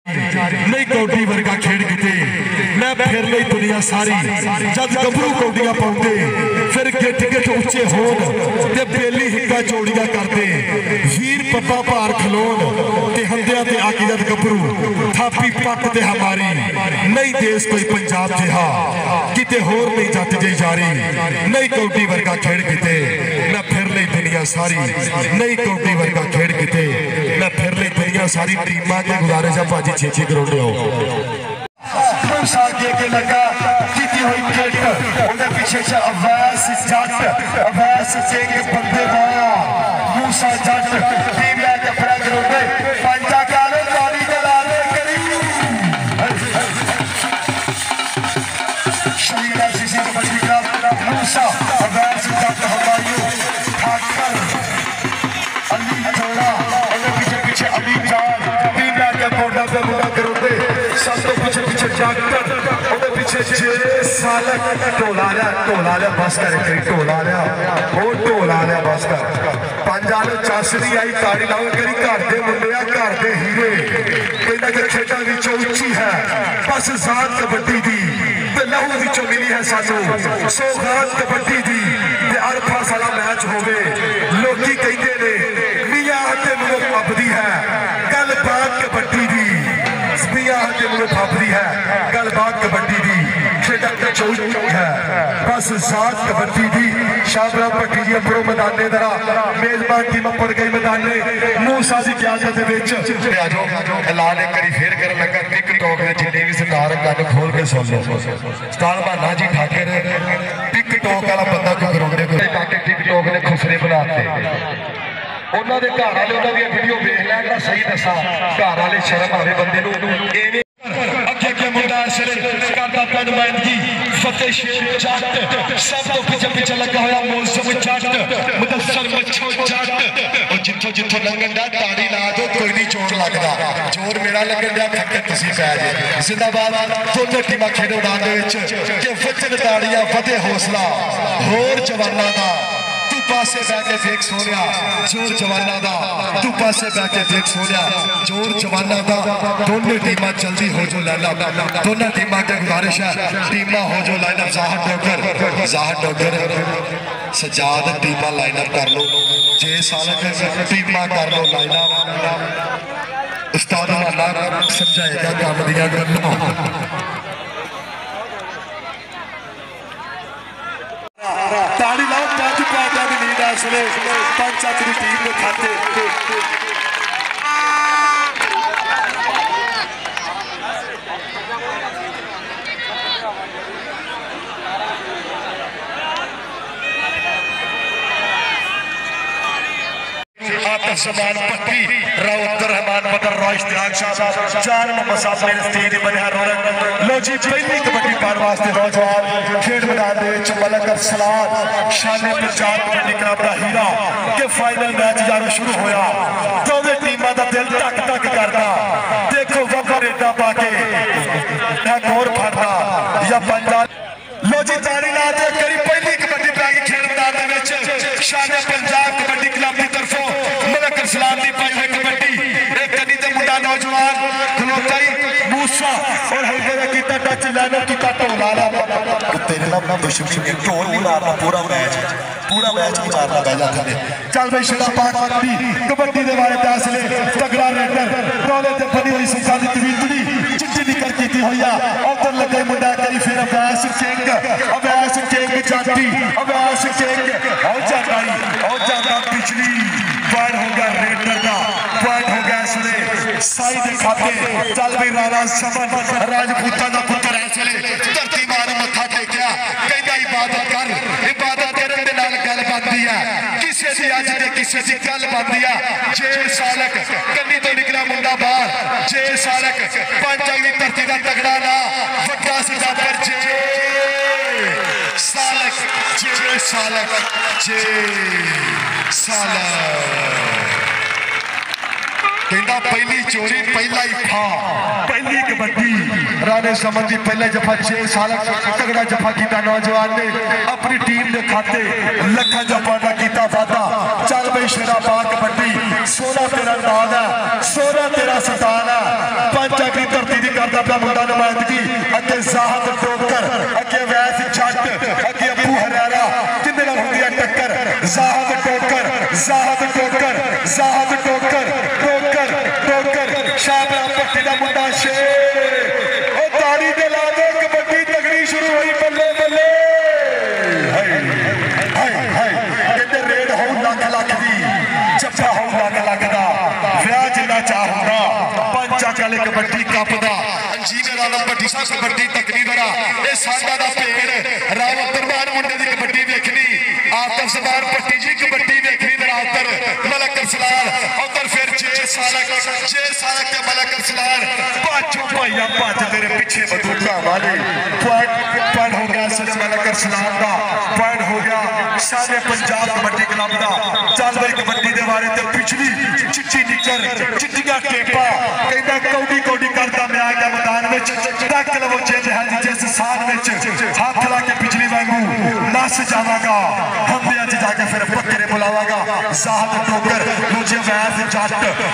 नहीं कौडी वर्गा खेड किते मैं फिर नहीं दुनिया सारी जब गबरू कौडियां पाउंदे फिर गिट गिट उच्चे होन ते बेली हिक्का जोड़ियां करदे वीर पप्पा भार खलोन ते हंदियां ते आकी जद गबरू थापी पक ते हमारी नहीं देश कोई पंजाब जिहा किते होर नहीं जट जे यारी नहीं कौडी वर्गा खेड किते मैं फिर नहीं दुनिया सारी नहीं कौडी वर्गा खेड किते मैं फिर नहीं दुनिया सारी टीमां के गुजारिश है भाजी 6-6 करोड़ आओ के लगा जीती हुई क्रिकेट उनके पीछे से अवैस जट अवैस सिंह बंदे मूसा जट टीम मैच अपना करोगे पंजा काले ताली चला ले करी शरीरा सीसी कबड्डी क्लब मूसा अवैस जट हमायूं ठाकर अली जोड़ा उनके पीछे पीछे अली जान टीम मैच कोडा पे मुड़ा करोगे सब तो पीछे पीछे जाकर उनके पीछे जे सालक टोला लिया बस कर टोला लिया वो टोला लिया बस कर पंजाब चासरी आई ताड़ी लाओ करी घर दे मुंडिया घर दे हीरे कहना कि खेडा विचों उच्ची है बस जात कबड्डी दी ते लहू विचों मिली है सानू सौगात कबड्डी दी ते अरफा साला मैच होवे लोकी कहंदे ने मियां ते मुंह पबदी है गल बात कबड्डी दी मियां ते मुंह पबदी है गल बात कबड्डी दी खेडा विचों है बस जात कबड्डी दी शाबरा भट्टी जी अपरो मैदाने दरा मेजबान टीम पड़ गई मैदाने मूसा दी इजाजत विच आ जाओ ऐलान एक करी फिर कर लगा टिकटॉक दे जिन्ने भी सरकार कान खोल के सुन लो स्टार बहाना जी ठाकर टिकटॉक वाला बंदा को करोड़े को ताकि टिकटॉक ने खुसरे बनाते उन्हां दे घर वाले उन्हां दी वीडियो देख लैण दा सही दसा घर वाले शर्म आवे बंदे नूं एवें अगे अगे मुंडा असर करदा पिया नुमाइंदगी फतेह शेर जट सब तो पीछे पीछे लगा होया मौसम जट मुदस्सर मच्छो जट और जिथों जिथों लंघन दा ताड़ी ला दो कोई नहीं जोर लगदा जोर मेरा लगन दिया थके तुसी पै जे जिंदाबाद दोनों टीमां खेड मैदान दे विच कि वचन ताड़ियां वधे हौसला होर जवानां दा तू पासे बैठ के देख सोनिया जोर जवाना दा तू पासे बैठ के देख सोनिया जोर जवाना दा दोनों टीमां जल्दी हो जो लाइनअप दोनों टीमां के गुजारिश है टीमां हो जो लाइनअप जाहिर डॉक्टर सजाद टीमां लाइनअप कर लो जे सालक टीमां कर लो लाइनअप उस्ताद वाला समझाएगा काम दिया गल्लां ताड़ी लाओ पंज पैदा की नींद असले पंच अपनी टीम के खाते समान पट्टी राव अब्दुर्रहमान बदर रॉय इश्तियाक साहब 4 नंबर साहब मेरे स्टेज बनिया रोरक लो जी पहली कबड्डी पार वास्ते नौजवान खेड मैदान दे विच मलक अरसलान शान पंजाब कबड्डी क्लब दा हीरा के फाइनल मैच यारो शुरू होया दोवें टीमां दा दिल धक धक करदा देखो वफा रेडा पाके मैं गोर फड़दा या पंजाब लो जी ताड़ी ला दे करी पहली कबड्डी पै गई खेड मैदान दे विच शान पंजाब कबड्डी क्लब दी तरफों सलाम दी पाई हुई कबड्डी एक कदी ते मुंडा नौजवान खलोता ही मूसा और हल्के दा कीता टच लाइनर कीता ढोला ला तेरे नाल दुश्मनी ढोल नहीं मारना पूरा मैच गुजारना पै जाता है चल भाई शिला पाक कबड्डी दे बारे दस ले तगड़ा रेडर रोले ते बनी हुई सुखा दी तवीतड़ी चिट्टी निकल कीती होया उधर लगे मुंडा करी फिर अवैस सिंह जाटी अवैस सिंह और जाता पिछली पॉइंट हो गया रेडर का पॉइंट हो गया इसने साई दे खाते चल भाई राणा समन राजपूतां दा पुत्तर इसले धरती मार मत्था टेकिया कहंदा इबादत करन दे नाल गल बनदी है किसे दी अज ते किसे दी गल बनदी है जे सालक कन्नी तो निकला मुंडा बाहर जे सालक पंच अगली धरती दा तगड़ा ना वड्डा सीधा पर जे सालक कहता पहली चोरी पहला ही खा पहली कबड्डी राणे समन की पहले जफा 6 साल तगड़ा जफा किया नौजवान ने अपनी टीम के खाते लखा जफा का किया वादा। चल बई शेरा पा कबड्डी 16 तेरा नाम है 16 तेरा सतान है पंचा की धरती की करता पिया मुंडा नुमाइंदगी अगे जाहद टोकर अगे वैस जट अगे अबू हरारा किंदे नाल हुंदी है टक्कर। जाहद टोकर जाहद टोकर टोकर टोकर शाबरा पट्टी का मुंडा शेर ओ ताड़ी दे ला दे कबड्डी तगड़ी शुरू हुई बल्ले बल्ले हाय हाय हाय कहते रेड हो लाख लाख दी जप्पा हो लाख लाख दा विआह जिन्ना चाह हुंदा पंचा काले कबड्डी कप दा इंजीनियर आलम भट्टी साहब कबड्डी तकनी दरा ए साडा दा पेड़ रावत दरबार मुंडे दी कबड्डी देखनी आतफ सरदार भट्टी जी कबड्डी देखनी दरातर मलक अरसलान उधर फिर जे सालक के मलक अरसलान पांचों भाइया भज तेरे पीछे बंदूका वाले पॉइंट हो गया सच मलक अरसलान दा पॉइंट हो गया सारे पंजाब कबड्डी क्लब दा। चल बई कबड्डी दे बारे ते पिछली चिट्टी निकर चिट्टियां टेपा कहंदा कौडी कौडी करदा मैं आ गया मैदान विच तक लवो चेंज है जिस साल विच हाथ ला के पिछली वांगू नस जावांगा हंदे अज जाके फिर बकरे बुलावांगा। जाहद टोकर दूजे वैस जट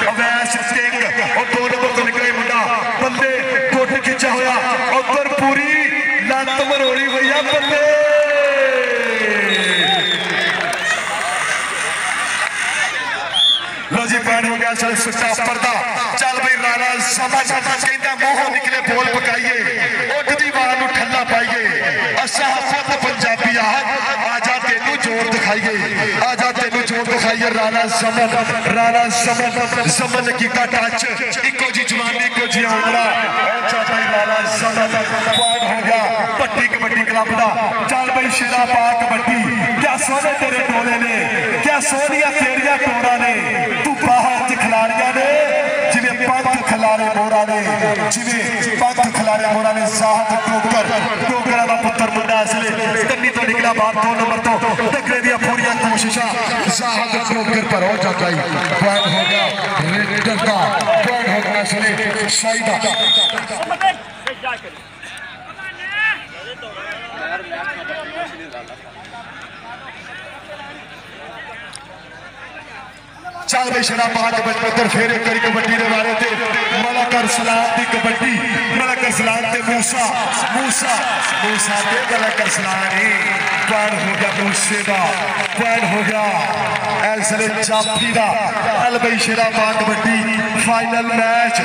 अवैस किंग और 2 नंबर तो निकले मुंडा बंदे गुट खिंचा होया उधर पूरी लत मरोड़ी भैया बंदे लो जी पैन हो गया चल सुट्टा पर्दा। चल भाई राणा समझ कहता मोह निकले बोल पकाइए उठदी वाल नूं ठल्ला पाइए असा पुत पंजाबी आजा तेनू जोर दिखाइए आजा तेनू जोर दिखाइए। राणा समन समन कीता टच इको जी जवानी इको जी आंगड़ा भाई राणा समन पॉइंट हो गया भट्टी कबड्डी क्लब दा। चल भाई शेरा पा कबड्डी क्या सोने तेरे टोले ने क्या सोनिया तेरिया टोरा ने तू बाहर च खिलाड़ियां ने जिवें पंथ खिलारे मोरा ने जिवें पंथ खिलारे मोरा ने। जाहद टोकरा दा पुत्र मुंडा इसलिए कन्नी तो निकला बाहर 2 नंबर तो टकरे दी पूरी कोशिशा जाहद टोकर पर हो जाता ही पॉइंट हो गया रेडर का पॉइंट हो गया इसलिए शाहिदा। चल भाई शेरा पा कबड्डी फिर एक कबड्डी के बारे ते मलक अरसलान की कबड्डी मलक अरसलान ते मूसा मूसा मूसा ते मलक अरसलान ही पॉइंट हो गया मूसे का पॉइंट हो गया ऐसले जाफी का। चल भाई शेरा पा कबड्डी फाइनल मैच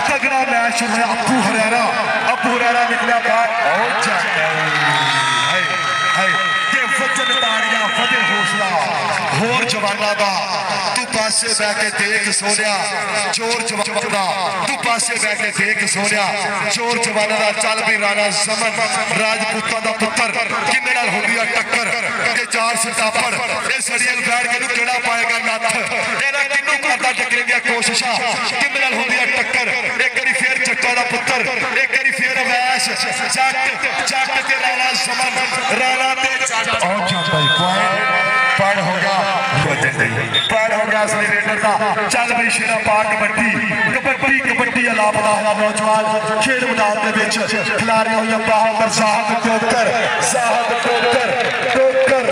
तगड़ा मैच होया अबू हरारा निकला बाहर वजन ताड़ियां फतेह हौसला होर जवाना दा तू पासे बह के देख सोनिया जोर जवाना दा तू पासे बह के देख सोनिया जोर जवाना दा। चल भी राणा समन राजपूतां दा पुत्र किन्ने नाल हुंदी आ टक्कर के 4 सितापर इस सड़ियल बैठ के केड़ा पाएगा नथ एदा किन्नू करदा टक्करे दी कोशिशां किन्ने नाल हुंदी आ टक्कर। एक बारी फिर जट्टा दा पुत्र एक बारी फिर अवैस जट ते राणा समन राणा ते जट पॉइंट हो गया पॉइंट हो गया असली रेडर का। चल भाई शेरा पा कबड्डी अलापदा होया नौजवान खेल मैदान के खिलारी हुई बहादुर जाहद टोकर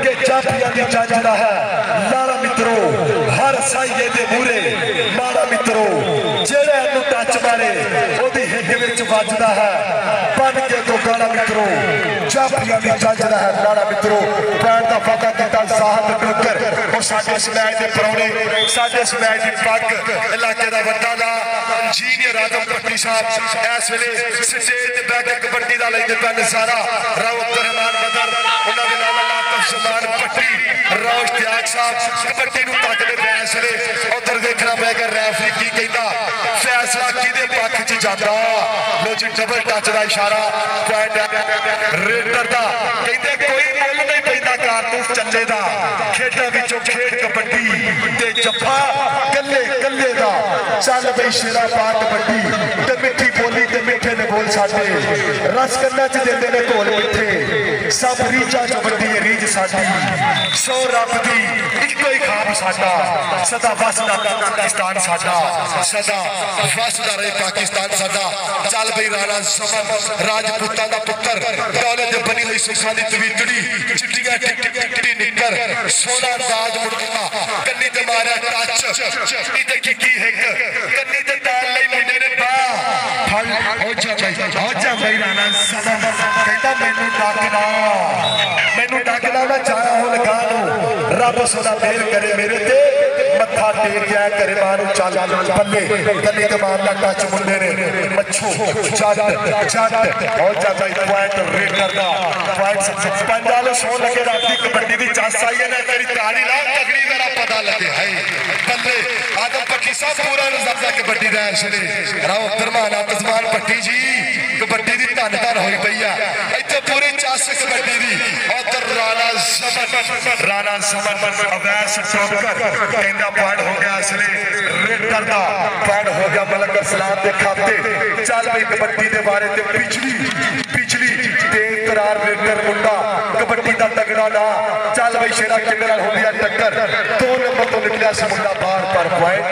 के जाफिया की जजदा है लारा मित्रो हर साइए दे मूरे माड़ा मित्रो जेड़े इनू टच मारे ओदी हिट विच वजदा है बन के तो गाड़ा मित्रो जाफिया की जजदा है लारा मित्रो। पैर का पता किया जाहद टोकर और साडे मैच के परौने साडे मैच की पग इलाके का वड्डा दा इंजीनियर आदम भट्टी साहब इस वेले स्टेज ते बैठ के कबड्डी का लेंदे पे नजारा राउत रहमान बदर उन्हां दे नाल आतफ समान भट्टी राव इश्तियाक साहब कबड्डी नूं तकदे पे इस वेले उधर देखना पेगा रेफरी की कहंदा फैसला किहदे पक्ष च जांदा। लो जी डबल टच का इशारा पॉइंट रेडर का कहंदे कोई मुल नहीं पैंदा कारतूस चले दा खेडां विचों खेड कबड्डी ते जफा कल्ले दा। चल बई शेरा पा कबड्डी ते मिट्ठी बोली ते मिठे ने बोल साडे रस कन्ना च देंदे ने घोल मिठे सब रीझां च वड्डी रीझ साडी सौ रब दी इक्को ही खाब साडा सदा वसदा पाकिस्तान साडा सदा वसदा रहे पाकिस्तान साडा चल बई राणा समर राजपूतां दा पुत्तर दौलत दे बनी होई सुखा दी तवीतड़ी चिट्टियां टिकटी निकर सोना दाज मुड़का कन्नी ते मारा टच चिट्टी ते की है कन्नी ते ताल लई मुंडे ने बा फल हो जा भाई राणा समर कहता मैनू डकदा मैं जाना हो लगा लो रब सोना मेहर करे मेरे ते मत्था टेक जाया करे मारू चल बल्ले गली ते मारना टच मुंडे ने मच्छू जट हो जा भाई पॉइंट रेड करदा पॉइंट पंजालो सो लगे राती कबड्डी दी चास आई है ना तेरी ताड़ी ला तगड़ी मेरा पता लगे है बल्ले आदम पक्की सब पूरा नजर कबड्डी दा छड़े राव फरमान आसमान पट्टी जी कबड्डी दी धन धन होई पई आ इत्थे पूरी चास कबड्डी दी उधर राणा समर अवैस टोकर कहंदा पॉइंट हो गया असली रेड करदा पॉइंट हो गया मलक सलाम दे खाते चल भाई कबड्डी दे बारे ते पिछली बेकरार रेडर मुंडा कबड्डी दा तगड़ा ना चल भाई शेरा किन्ने नाल होंदी है टक्कर 2 नंबर तो निकलिया सी मुंडा बाहर पर पॉइंट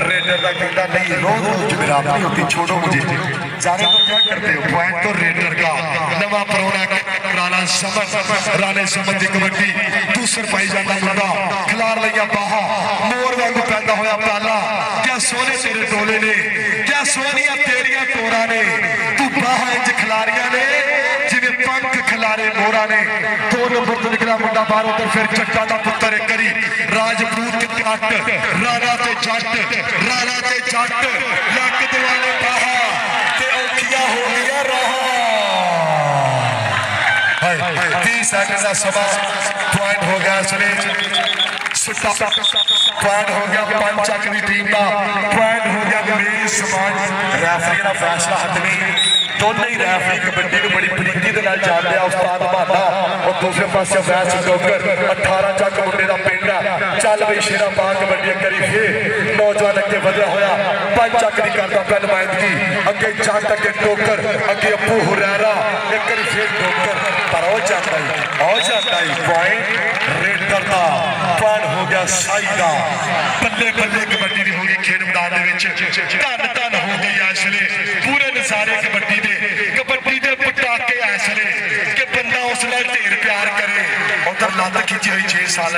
रेडर दा कहंदा नहीं रोज मेरा नहीं होती छोड़ो मुझे जाने तो क्या करते हो पॉइंट तो रेडर का नवा परोना राणा समर राणे समर दी कबड्डी दूसर पाई जाता मुंडा खिलार लिया बाहा मोर वांगू पैदा होया पाला क्या सोने तेरे डोले ने क्या सोनिया तेरिया टोरा ने तू बाहा इंज खिलारिया ने जिवें पंख खिलारे मोरा ने 2 नंबर तो निकला मुंडा बाहर उधर फिर चट्टा दा पुत्तर एक करी राजपूत जट राणा ते जट लक दिवाले बाहा ते औखिया हो गया रहा 30 सेकंड का समा पॉइंट हो गया पॉइंट हो गया पंचक की टीम का पॉइंट हो गया गंभीर समाज रेफरी का फैसला हटनी दोनों ही रेफरी कबड्डी को बड़ी प्रीति के नाल जानते हैं उस्ताद माना और दूसरे पासे वैस टोकर 18 चक मुंडे का पिंड है चल बई शेरा पा कबड्डी करी फिर नौजवान अगे वधिया होया पंचक नहीं करता पै नुमाइंदगी अगे जट अगे टोकर अगे अप्पू हुरैरा एक बार फिर टोकर पर हो जाता है पॉइंट रेड करता पॉइंट हो गया साई का बल्ले बल्ले कबड्डी की होगी खेल मैदान धन धन हो गई इसलिए पूरे नजारे कबड्डी दे पटाके इसलिए कि बंदा उस नाल ढेर प्यार करे उधर लत खिंची हुई 6 साल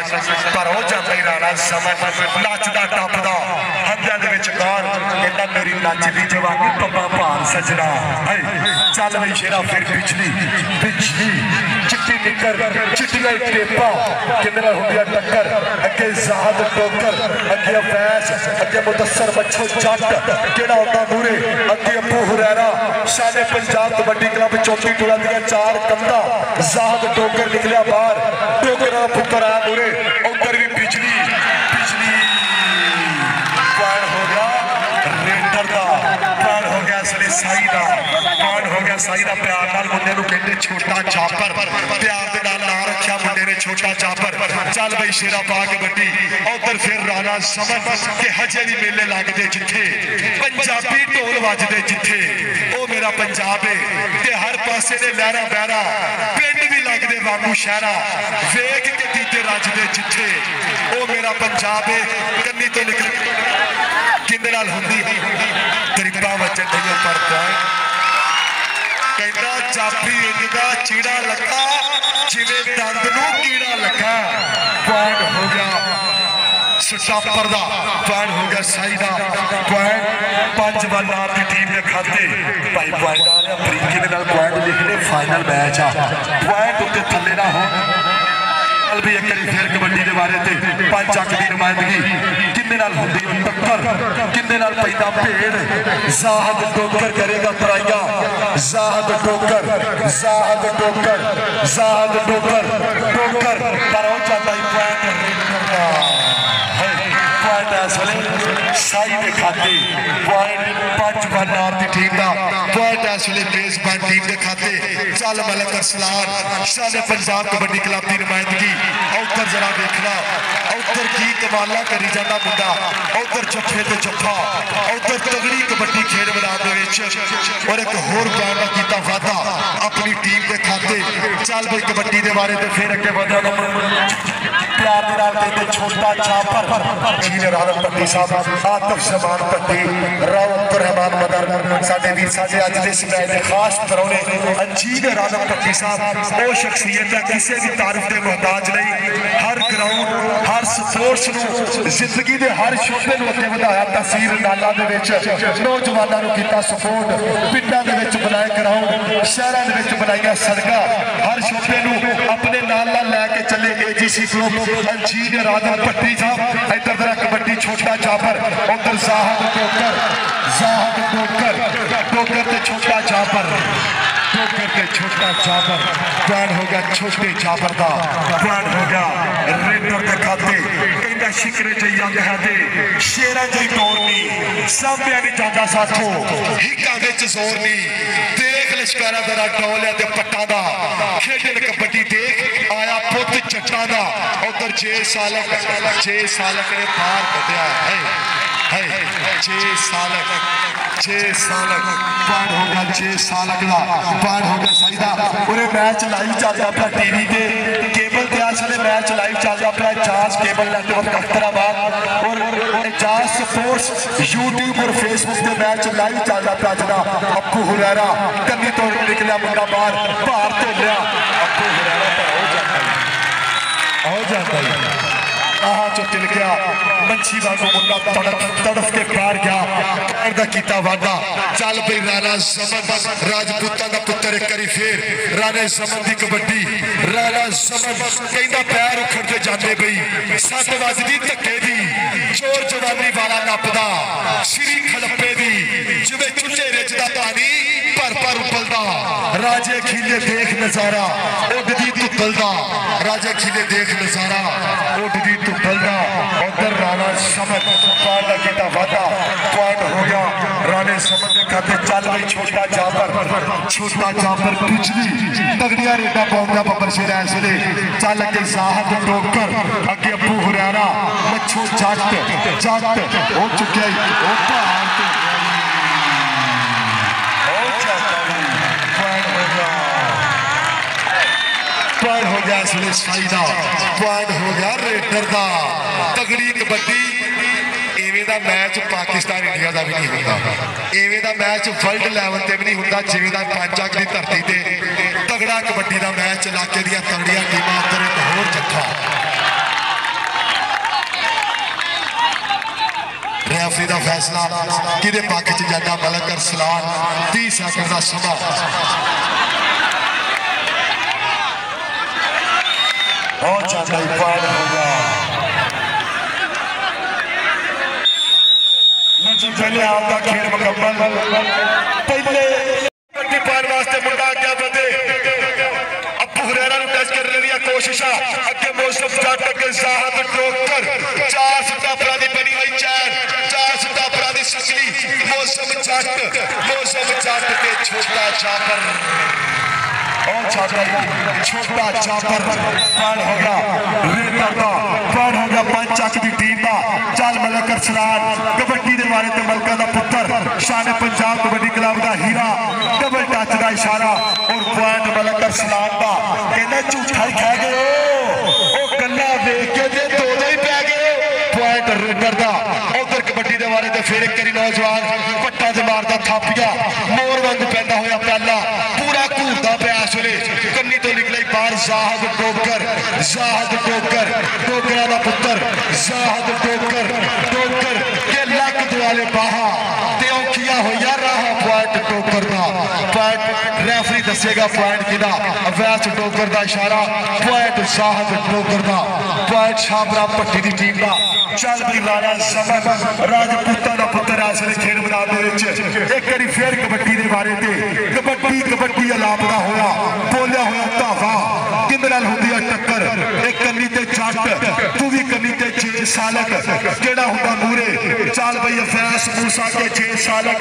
पर हो जाता ही राणा समर नचदा टपदा हंदियां दे विच कौन कहंदा मेरी नचदी जवानी पप्पा भार सजना चल बई शेरा फिर पिछली चिट्टी निकर चिट्टियां टेपा किन्ने नाल हुंदी है टक्कर अगे ज़ाहद टोकर अगे वैस अगे मुदस्सर मच्छो जट केड़ा होंदा मूरे अगे अप्पू हुरैरा शाने पंजाब कबड्डी क्लब चौथी टोला दी 4 कंधा ज़ाहद टोकर निकलिया बाहर टोकर पुत्र आ मूरे उधर भी पिछली पॉइंट हो गया रेडर दा पॉइंट हो गया असली साई दा पॉइंट हो गया साई दा प्यार नाल मुंडे नूं कहंदे छोटा चापर प्यार दे नाल नाम रखिया मुंडे ने छोटा चापर चल बई शेरा पा कबड्डी उधर फिर राणा समर के हजे भी मेले लगदे जिथे पंजाबी ढोल वजदे जिथे ओ मेरा पंजाब है ते हर पासे दे लहरा बहरा पिंड भी लगदे वांगू शहरा वेख के दीते रजदे जिथे ओ मेरा पंजाब है कन्नी तो निकल किंदे नाल हुंदी तरीबा वजन नहीं पर पॉइंट कहता जाफी इंदा चीड़ा लगा जिवें दंद नूं कीड़ा लगा पॉइंट हो गया सुटापर दा पॉइंट हो गया साई दा पॉइंट 5 बार की टीम ने खाते भाई पॉइंट आ रहा बरीकी दे नाल पॉइंट लिखने फाइनल मैच आ पॉइंट उत्ते थल्ले ना हो भी एक फिर कबड्डी के बारे ते पंचक की नुमाइंदगी किन्ने नाल हुंदी टक्कर किन्ने नाल पैदा भेड़ ज़ाहद टोकर करेगा तराइया ज़ाहद टोकर पर हो जाता है पॉइंट साई ने खाते पॉइंट 5 बार की टीम का पॉइंट इसलिए मेजबान टीम के खाते चल मलक अरसलान शान पंजाब कबड्डी क्लब की नुमाइंदगी उधर जरा देखना उधर की कमाला करी जाता मुंडा उधर जफे तो जफा उधर तगड़ी कबड्डी खेड मैदान और एक होर पैन का किया वादा अपनी टीम के खाते। चल भाई कबड्डी के बारे में फिर अगे बढ़ा प्यार के नाल कहते छोटा छापर इंजीनियर आदम पट्टी साहब आतिफ शबान पट्टी राव अब्दुल रहमान मदर साडे वीर साडे अज दे इस मैच दे खास परौने इंजीनियर आदम पट्टी साहब वो शख्सियत है किसी भी तारीफ के मोहताज नहीं। हर ग्राउंड हर स्पोर्ट्स नूं जिंदगी के हर शोबे नूं अगे वधाया। तहसील नाला दे विच नौजवानों नूं कीता सपोर्ट पिंडां दे विच बनाए ग्राउंड शहरां दे विच बनाईआं सड़कां हर शोबे नूं अपने नाल लैके चले AGC क्लब इंजीनियर आदम पट्टी साहब। इधर जरा कबड्डी छोटा जाफर उधर जाहद टोकर ते छोटा जाफर टोकर ते छोटा जाफर प्लान हो गया छोटे जाफर का प्लान हो गया रेडर के खाते कहता शिकरे च यंग है ते शेरा च दौड़नी सामने नहीं जाता साथों हिक्का विच जोर नहीं देख लिशकारा जरा डोलिया ते पट्टा दा खेडन कबड्डी देख आया पुत जट्टा दा उधर 6 सालक ने पार कटिया है 6 सालक पार हो गया 6 सालक का पार हो गया सही दा पूरे मैच लाइव चलता पाया टीवी पे केबल ते असले मैच लाइव चलता पाया जास केबल नेटवर्क अख्तराबाद और जास स्पोर्ट्स यूट्यूब और फेसबुक पे मैच लाइव चलता पाया जना अप्पू हुरैरा कन्नी तो निकलिया मुंडा बाहर भार तो लिया अप्पू हुरैरा हो जाता है आहा जो तिल गया मंछी वांगू मुंडा तड़फ के पार गया किया वादा। चल भाई राणा समन राजपूतां दा पुत्र एक करी फिर राणे समन की कबड्डी राणा समन कहंदा पैर उखड़ते जाते बई 7 वजदी धक्के दी चोर जवानी वाला नपदा श्री खड़प्पे दी जिवें चुल्हे रिझदा पानी पर उबलदा राजे खीले देख नजारा उडदी तुतलदा राजे खीले देख नजारा उडदी तुतलदा उधर राणा समन पार का किया वादा पॉइंट हो गया राणे समन के खाते। चल भाई छोटा जाफर पिछली तगड़िया रेडा पाऊंगा बब्बर शेर ऐसे चल अगे साहब टोकर अगे अप्पू हुरैरा मच्छो जट हो चुके पॉइंट हो गया इसलिए साई दा पॉइंट हो गया रेडर का तगड़ी कबड्डी इवें दा मैच पाकिस्तान इंडिया का भी नहीं होता इवें दा मैच वर्ल्ड लैवल ते भी नहीं होता जिवें दा पंजाब की धरती ते तगड़ा कबड्डी का मैच इलाके दी तगड़िया टीमां अंदर एक होर जत्था रेफरी का फैसला किहदे पक्ष च जांदा मलक अरसलान 30 सेकंड का समा बहुत ज्यादा पॉइंट होगा। पहले आपका खेल मुकम्मल पहले पार वास्ते मुंडा क्या बदे अप्पू हुरैरा नु टच करने दी कोशिश अगे मौसम जट अगे जाहद टोकर 4 सिताफरा दी बनी हुई चैन 4 सिताफरा दी सकली मौसम जट ते छोटा जाफर छोटा जाफर पार हो गया रेडर का पार हो गया पंचक की टीम का। चल मलक अरसलान कबड्डी के बारे में मलका का पुत्र शान पंजाब कबड्डी क्लब का हीरा डबल टच का इशारा और पॉइंट मलक अरसलान का कहना झूठा ही खा गए गला वेख के दो ही पै गए पॉइंट रेडर का। उधर कबड्डी के बारे में फिर एक करी नौजवान पट्टा से मारता थापिया मोर वांगू पैदा होया पहला पूरा घूरता पाया इस वे कन्नी तो निकले बाहर जाहद टोकर टोकरा का पुत्र जाहद टोकर के लक दुआले बाहा ते औखिया होया रहा पॉइंट टोकर का पॉइंट रेफरी दसेगा पॉइंट किदा अवैस टोकर का इशारा पॉइंट जाहद टोकर का पॉइंट शाबरा पट्टी की टीम का। चल भाई राणा समन राजपूतां दा पुत्र इस वे खेड मैदान एक बारी फिर कबड्डी के बारे में कबड्डी अलापदा होया बोलिया होया धावा किंदे नाल हुंदी है टक्कर एक कन्नी ते जट तू भी कन्नी ते 6 सालक केड़ा हुंदा मूरे। चल भाई अफैस मूसा के 6 सालक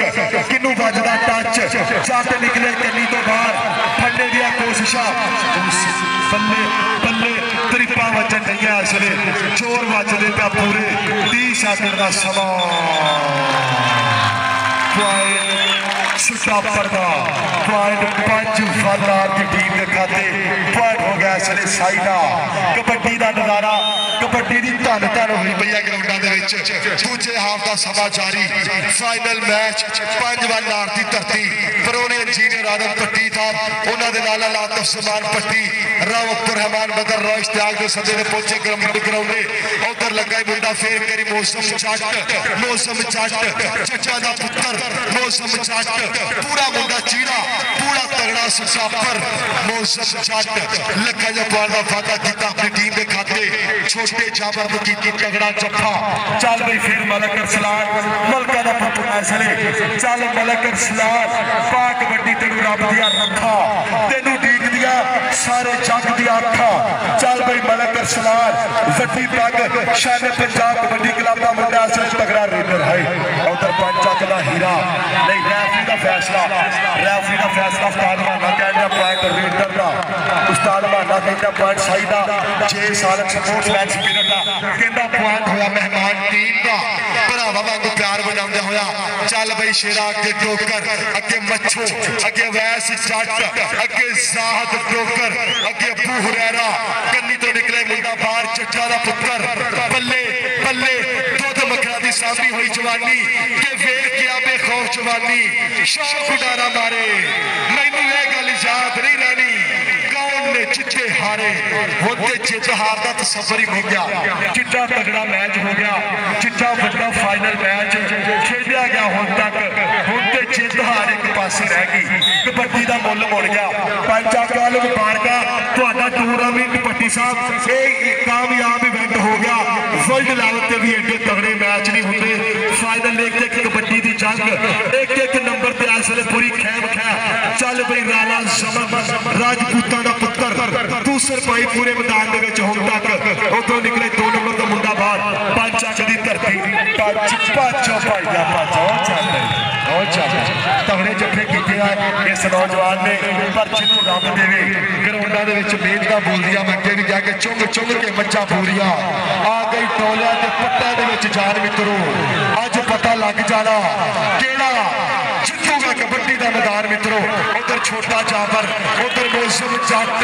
किनू वजदा टच जट निकले कन्नी तो बाहर फड़ने दी कोशिशा बल्ले त्रिपा वजन नहीं है इस वे चोर वजदे पे पूरे 30 सेकंड का समा सुटापर का पॉइंट 5 फलदार की टीम के खाते पॉइंट हो गया इसलिए साइडा कबड्डी का नज़ारा कबड्डी की धन धन हुई पई है ग्राउंडों के दूजे हाफ का समा जारी फाइनल मैच 5 वन आरती धरती परोने इंजीनियर आदम पट्टी था उन्होंने लाला लातफ समान पट्टी राव अब्दुल रहमान बदर रॉय इश्तियाक के सदे ने पहुंचे ग्राउंडे उधर लगा मुंडा फेर करी मौसम जट चचा का पुत्र मौसम जट पूरा मुंडा चीड़ा पूरा तगड़ा सुसापर मौसम जट लखा जपाल का वादा किया अपनी टीम के खाते छोटे जाबर की तगड़ा जफा चल भाई फिर मलक अरसलान मलका का पुत्र इसलिए चल मलक अरसलान पा कबड्डी तेन रब दिया रखा तेनू डीक दिया सारे जग दिया अखा चल भाई मलक अरसलान वड्डी पग शान पंजाब कबड्डी क्लब का मुंडा इसलिए तगड़ा रेडर है उधर पंचायत का हीरा नहीं रेफरी का फैसला उस्ताद माना कहना पॉइंट रेडर का उस्ताद माना कहना पॉइंट साई का 6 साल स्पोर्ट्समैन स्पिरिट का कहना पॉइंट होया मेहमान टीम का भरावा वांगू प्यार बनांदे होया चल बई शेरा अगे टोकर अगे मच्छो अगे वैस जट अगे जाहद टोकर अगे अबू हुरैरा कन्नी तो निकले मुंडा बाहर चचा दा पुत्र बल्ले बल्ले दुध मखरा दी सामी हुई जवानी के वेख के आबे खौफ जवानी शौक उड़ाना मारे मैनू यह गल याद नहीं रहनी कौन ने चिट्टे हारे होते चिट हार का तसव्वुर ही हो गया चिट्टा तगड़ा मैच हो गया चिट्टा बड़ा फाइनल मैच खेलिया गया हुण तक होते चिट हार एक पासे रह गई कबड्डी का मुल मुड़ गया पंचा काल मुबारका तुहाडा टूर्नामेंट पट्टी साहब एक कामयाब इवेंट हो गया वर्ल्ड लेवल पे भी एडे तगड़े मैच नहीं होते फाइनल एक कबड्डी की जंग एक नंबर पे इस वे पूरी खैम खै चल बई राणा समन राजपूतां दा पुत्र दूसर पाई पूरे मैदान दे विच हुण तक उधरों निकले 2 नंबर का मुंडा बाहर पंच अख दी धरती पाचो भाई दा पाचो तगड़े जफे किए इस नौजवान ने पर जिन्हों रब देवे ग्राउंडों के मेहनत बोलदियां मैं अगे भी जाके चुंग चुंग के मच्छा पूरिया आ गई टोलिया के पट्टा के जान मित्रों अज पता लग जाना केड़ा जितूगा कबड्डी का मैदान मित्रों उधर छोटा जाबर उधर मौसम जट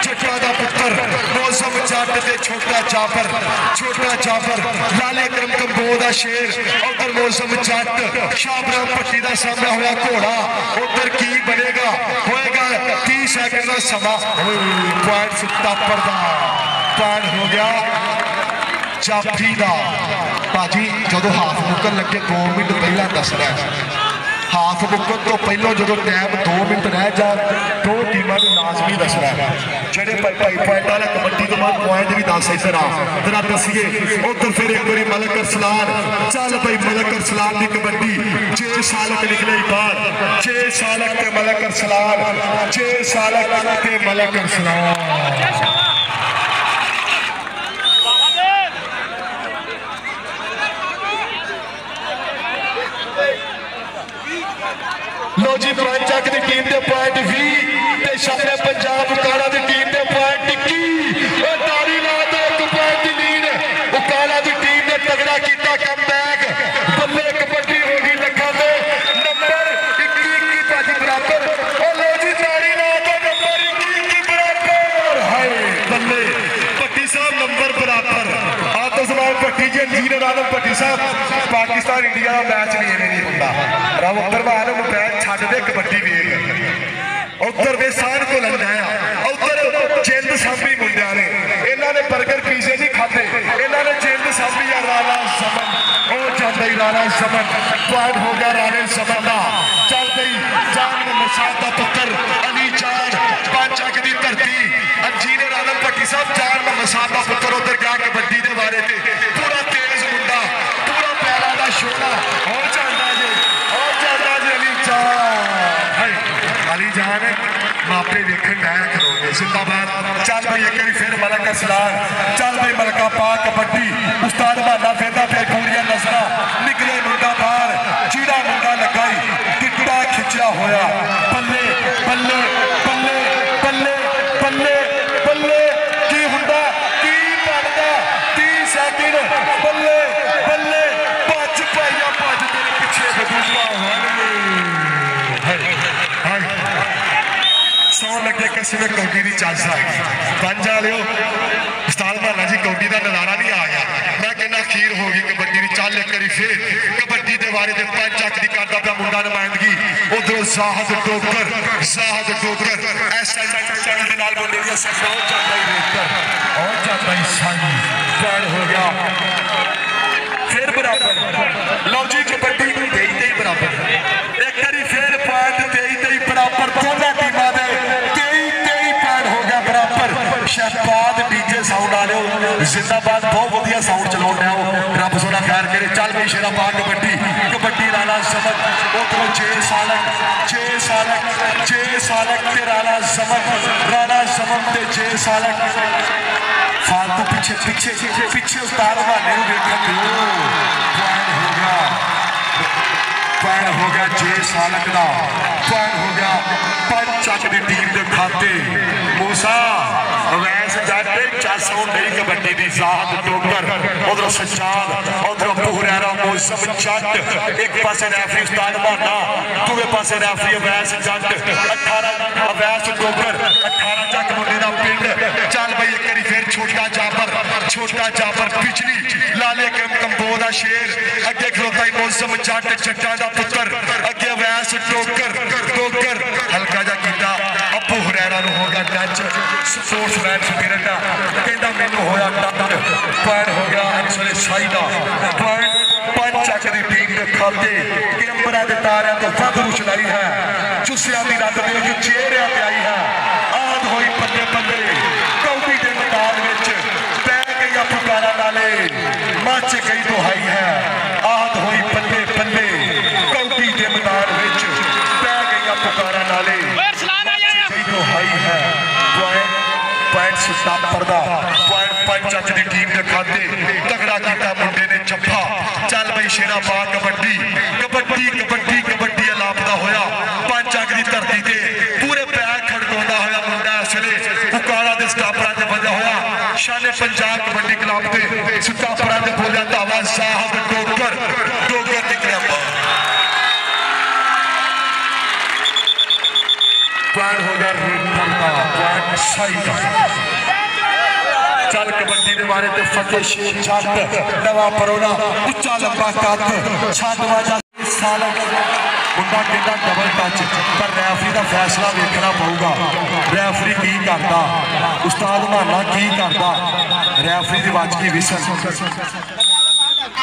चचा का पुत्र मौसम जट से छोटा जाबर लाले करम कंबो का शेर उधर मौसम जट शाहबराम पट्टी का सामना होया घोड़ा उधर की बनेगा होएगा 30 सेकंड का समा पॉइंट सुतापर का पॉइंट हो गया जाफी का भाजी जो हाफ मुकन लगे 2 मिनट पहला दसना हाफ मुकन तो पहलों जो टाइम 2 मिनट रह जा 2 टीमों को लाजमी दसना है जेडे भाई पॉइंट वाला कबड्डी तो बाद पॉइंट भी दस इधर जरा दसीए उधर फिर एक बार मलक अरसलान चल भाई मलक अरसलान की कबड्डी 6 सालक निकले बाहर 6 सालक के मलक अरसलान 6 सालक के मलक अरसलान लो जी पंचक की टीम के पॉइंट 20 शान पंजाब उकाड़ा की टीम के पॉइंट 21 तारी ला दो एक पॉइंट की लीड उकाड़ा की टीम ने तगड़ा किया कमबैक बल्ले कबड्डी हो गई लखा दे नंबर 21 भाजी बराबर लो जी तारी ला दो नंबर 21 बराबर हाय बल्ले पट्टी साहब नंबर बराबर आतशमान पट्टी जी इंजीनियर आलम पट्टी साहब पाकिस्तान इंडिया का मैच नहीं होता रब उधर मैच छड्ड दे कबड्डी वेख उधर वे सार को लंघाया उधर जिंद सामी मुंडिया ने इन्होंने बर्गर पीजे नहीं खाते इन्होंने जिंद सामी या राणा समन वो जाता ही राणा समन पॉइंट हो गया राणे समन का चल गई जान मसाद का पुत्र अली जान पंच अख की धरती इंजीनियर आलम भट्टी साहब जान मसाद का पुत्र उधर गया कबड्डी के बारे में पूरा तेज मुंडा पूरा पैरा का शोला और चलता जी अली जान मापे देखन लाया करो जिंदाबाद चल भाई एक बार फिर मलक अरसलान चल भाई मलका पा कबड्डी उस्ताद बहाना फिरदा फिर पूरिया नजरा निकले मुंडा बाहर चीड़ा मुंडा लगाई टिकड़ा खिंचा होया बल्ले बल्ले बल्ले बल्ले बल्ले बल्ले की हुंदा की बनदा 30 सेकंड बल्ले बल्ले भज पाइया भज तेरे पिछे बदूबा होने इस वे कौडी की चाल आ गई। पंज वालियो उस्ताद महला जी कौडी का नज़ारा नहीं आ गया। मैं कहना खीर हो गई कबड्डी की चाल। एक बारी फिर कबड्डी के बारे में 5 अंक की करता पिया मुंडा नुमाइंदगी। उधरों जाहद टोकर हो गया फिर बराबर। लो जी कबड्डी 23-23 बराबर। एक बारी फिर पॉइंट 23-23 बराबर। दोनों टीमों के 23-23 पॉइंट हो गया बराबर। शहबाद डीजे साउंड वाले जिंदाबाद बहुत वधिया साउंड चला हो। रब सोना खैर करे। चल भाई शेरा पा कबड्डी राणा समझ उधरों 6 सालक ते राणा समझ ते 6 सालक फालतू पिछे उस्ताद बहाने पॉइंट हो गया 6 सालक का। पॉइंट हो गया 5 अंक की टीम के खाते। मूसा अवैस जट चस नहीं कबड्डी की जाहद टोकर उधर सज्जाद उधर पुहरारा मौसम जट। एक पासे रैफरी उस्ताद बहाना दूसरे पासे रैफरी अवैस जट। 18 अवैस टोकर 18 जट मुंडे का पिंड। चल भाई एक बार फिर छोटा जाबर पिछली लाले कंबो का शेर अगे खलोता मौसम जट जट्टा का पुत्र। अगे अवैस टोकर हल्का जा किया अबू हुरैरा हो गया टच। स्पोर्ट्समैन स्पिरिट कहता मैनू होया टच। पॉइंट हो गया अक्सर शाही का। पॉइंट 5 अंक की टीम के खाते। कैंबरा के तारिया तो वध रुचलाई है। चुसिया की रत देख चेहरिया पे आई है। आद होई बल्ले कौडी के मैदान में पै गई पुकारा नाले मच गई दुहाई है। आद होई बल्ले कौडी के मैदान में पै गई पुकारा नाले गई दुहाई है। पॉइंट सुता पर्दा। पॉइंट 5 अंक की टीम के खाते। तगड़ा किया मुंडे ने जफा। चल भाई शेरा पा कबड्डी अलापदा होया 5 अंक की धरती से पूरे पैर खड़काउंदा होया मुंडा इसले पुकारा के स्टापरा से बजा होया। शाने पंजाब कबड्डी क्लब के स्टापरा से बोलिया धावा साहब टोकर निकलिया। पॉइंट हो गया पॉइंट सही का। चल कबड्डी के बारे में फतेह शेर जट नवा परोना उच्चा लंबा कद छांदवाजा सालक मुंडा कहता डबल टच। पर रैफरी का फैसला देखना पऊगा। रैफरी की करता उस्ताद माना की करता। रैफरी की वज की विसल।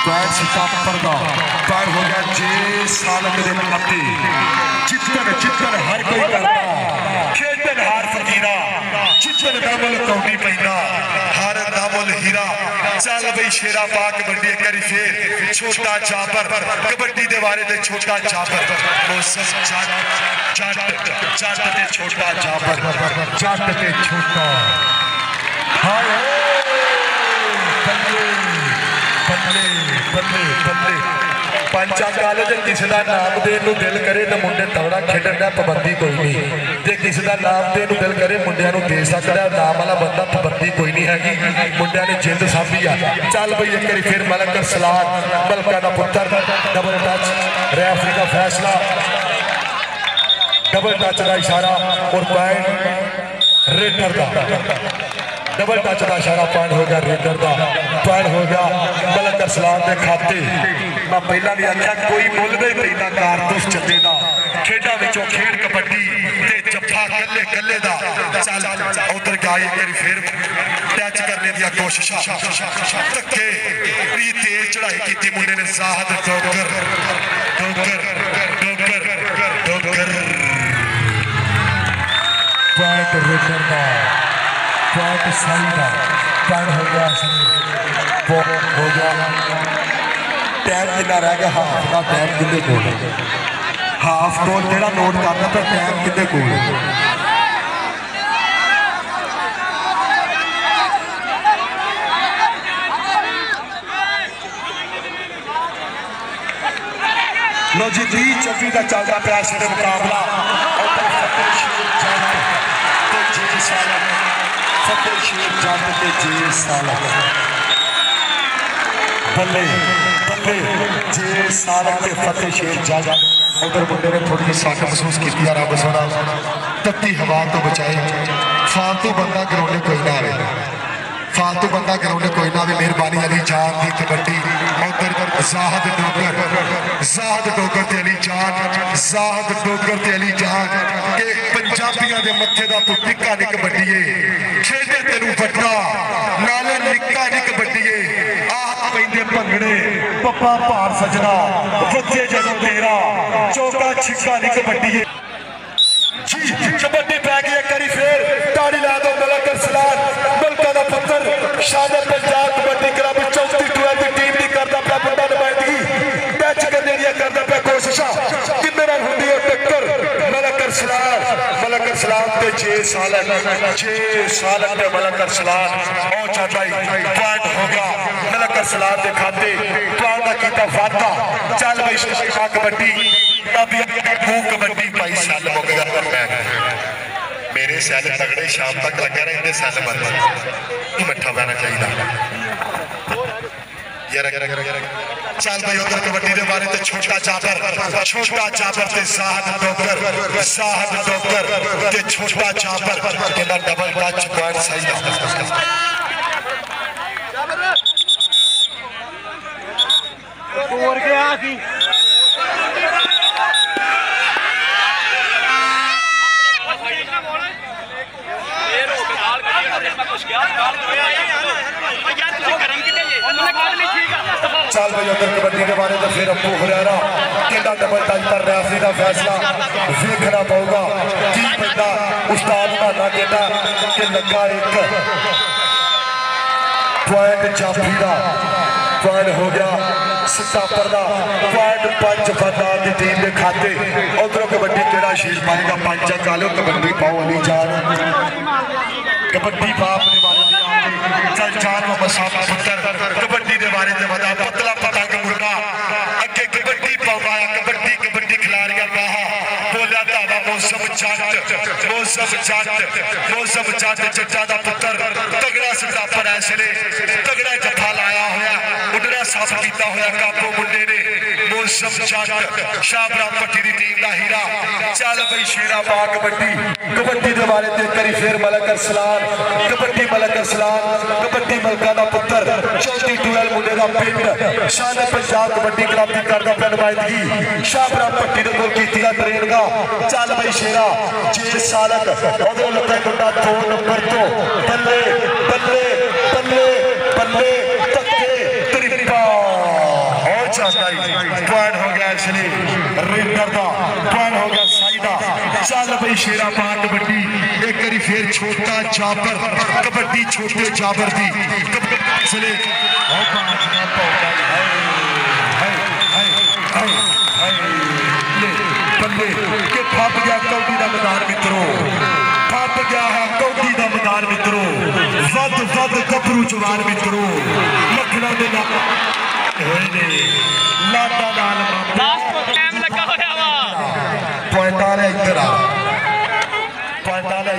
पॉइंट सतापर का पॉइंट हो गया 6 सालक के खाते। चित्तन हर कोई करता खेडन हार फकीरा। चित्तन का मुल कौडी पैदा हार का मुल हीरा। चल भाई शेरा पा कबड्डी एक बारी फिर छोटा जाबर कबड्डी के बारे में छोटा जाबर मौसम जट ते छोटा जाबर जट ते छोटा। हाय बल्ले पंचा काले जो किसी का नाम देन दिल करे तो मुंडे तगड़ा खेडन का पाबंदी कोई नहीं। जो किसी का नाम देन दिल करे मुंडिया दे सकता। नाम वाला बंदा पाबंदी कोई नहीं हैगी। मुंडिया ने जिंद साधी आ। चल भाई एक बार फिर मलक सलाद मलका का पुत्र डबल टच। रैफरी का फैसला डबल टच का इशारा और पॉइंट रेडर का। डबल टच का इशारा पॉइंट हो गया रेडर का। पॉइंट हो गया मलक सलाद के खाते। मैं पहला भी आख्या कोई मुल नहीं पैदा कारतूस चले का। खेडा विचों खेड कबड्डी ते जफा कल्ले दा। चल उधर गाई मेरी फिर टच करने दी कोशिश धक्के बड़ी तेज चढ़ाई की मुंडे ने जाहद टोकर पॉइंट रेडर का। पॉइंट सही का पॉइंट हो गया। हो गया टाइम कितना रह गया। हाफ का टाइम कितने को हाफ गोल जो नोट करना तो टाइम कितने को लो जी 30-26 का चलता पाया साढ़े मुकाबला। फतेह शेर जट ते 6 सालक बल्ले 6 सालक ते फतेह शेर जट उधर मुंडे ने थोड़ी जी सट महसूस की, रब सोना तत्ती हवा तो बचाए। फालतू बंदा ग्राउंड कोई ना आए, फालतू बंदा ग्राउंड कोई ना आए। मेहरबानी अली जान की कबड्डी उधर जाहद डोगर, जाहद डोगर ते अली जान, जाहद डोगर ते अली जान के पंजाबियों के मत्थे का तू टिक्का नहीं कबड्डीए, खेडे तेनू वड्डा नाले निक्का नहीं कबड्डीए। आह पैंदे भंगड़े पप्पा भार सजना बच्चे जदों तेरा चौका छिक्का नहीं कबड्डीए। कबड्डी पै गई एक बारी फिर ताड़ी ला दो मलक अरसलान मुल्का दा पुत्तर शान पंजाब कबड्डी क्लब चौथी टूर की टीम की करता पिया मुंडा नुमाइंदगी मैच करने दी करता पिया कोशिशां किन्ने नाल हुंदी है टक्कर। मलक अरसलान ते 6 साल ते मलक अरसलान ओ चाहता पॉइंट होगा मलक अरसलान के खाते पॉइंट का कीता वादा। चल भाई कबड्डी कबड्डी भाई सल मुक गया मेरे सैल तगड़े शाम तक लगे रहे सैल बंद मट्ठा पैना चाहिए यार। चल भाई उधर कबड्डी के बारे तो छोटा जाबर ते साहद डोगर ते छोटा जाबर कहना डबल टच पॉइंट सही और गया की चल भाई उधर कबड्डी के बारे तो फिर अप्पू हुरैरा केड़ा डबल टच पर रेफरी का फैसला देखना पड़ेगा की पैदा उस्ताद भाना कहता कि लगा एक पॉइंट जाफी का पॉइंट हो गया सतापर का पॉइंट 5 फरदार की टीम के खाते। उधरों कबड्डी केड़ा शील पाएगा 5 कालो कबड्डी पाओ अली जान कबड्डी पाप ने चल जान मसाफा पुत्र कबड्डी के बारे में बता पतला पतंग मुर्गा अगे कबड्डी पाया कबड्डी खिलाड़ियां कहा बोलिया दादा मौसम जट जट्टा का पुत्र तगड़ा सिद्धा पर ऐसले तगड़ा जफा लाया होया उडरा साफ किया होया काबू मुंडे ने मौसम जट शाहबरा पट्टी की टीम का हीरा। चल भाई शेरा पा कबड्डी के बारे में करी फिर मलक अरसलान कबड्डी मलका का पुत्र चौथी टूर मुंडे का पिंड शान पंजाब कबड्डी क्लब की करता पिया नुमाइंदगी शाहबरा पट्टी के कोल कीती ट्रेन का। चल भाई शेरा 6 सालक उधर लगा मुंडा 2 नंबर तो बल्ले बल्ले बल्ले बल्ले तक्के त्रिपा और चाहता पॉइंट हो गया इसलिए रेडर का पॉइंट हो गया साइदा। चल भाई शेरा पा कबड्डी एक बारी फिर छोटा जाबर कबड्डी छोटे जाबर दी इसलिए बल्ले के फप गया कौडी का मैदान मित्रों फप गया है कौडी का मैदान मित्रों वध गभरू जवान मित्रों लखना के लाडा नाल पॉइंट आ रहा इधर आ पॉइंट आ रहा